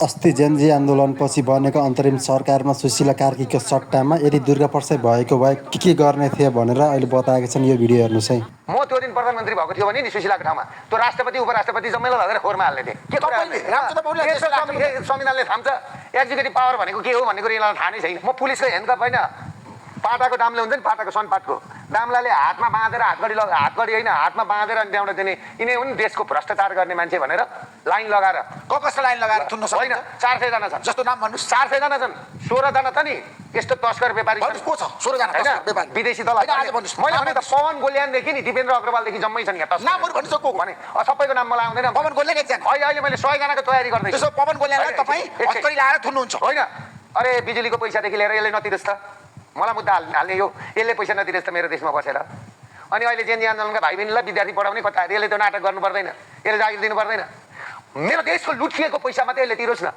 अस्ति जेनजी आन्दोलनपछि बनेको अन्तरिम सरकारमा सुशीला कार्कीको सट्टामा यदि दुर्गा प्रसाद भएको भए के गर्ने थिए भनेर अहिले बताएका छन्। यो भिडियो हेर्नुहोस् है। म त्यो दिन प्रधानमन्त्री भएको थियो भने नि सुशीलाको ठाउँमा त्यो राष्ट्रपति उपराष्ट्रपति जम्मैलाई लगेर खोरमा हाल्ने थिएँ। के संविधानले थाम्छ एक्जिक्युटिभ पावर भनेको के हो भन्ने कुरो यिनीहरूलाई थाहा नै छैन। म पुलिसको ह्यान्डकप होइन, पाटाको दामले हुन्छ नि, पाटाको सनपाटको दामलाले हातमा बाँधेर हातगडी होइन हातमा बाँधेर अनि त्यहाँबाट दिने यिनै हुन् देशको भ्रष्टाचार गर्ने मान्छे भनेर लाइन लगाएर कसको लाइन लगाएर थुन्नु होइन। 400 जना छन्। जस्तो नाम भन्नुहोस्। 400 जना छन्। 16 जना त नि यस्तो तस्कर व्यापारी छन्। को छ 16 जना तस्कर व्यापारी? विदेशी दल। आज भन्नुहोस्। मैले भने त पवन गोल्यानदेखि नि दिपेन्द्र अग्रवालदेखि जम्मै छन् यहाँ तस्कर। नामहरु भन्नुहोस् को भने सबैको नाम मलाई आउँदैन। पवन गोल्यान एकजना। अहिले मैले 100 जनाको तयारी गर्दैछु। त्यसो पवन गोल्यानलाई तपाई हत्कडी लाएर थुन्नुहुन्छ होइन? अरे बिजुलीको पैसादेखि लिएर यसले नतिरोस् त, मलाई मुद्दा हाल्ने यो यसले पैसा नतिरोस् त मेरो देशमा बसेर। अनि अहिले जेएनजी आन्दोलनका भाइ बहिनीलाई विद्यार्थी पढाउने कता यसले त्यो नाटक गर्नु पर्दैन, यसले जागिर दिनु पर्दैन। मेरो देशको लुटिएको पैसा मात्रै यसले तिरोस् न।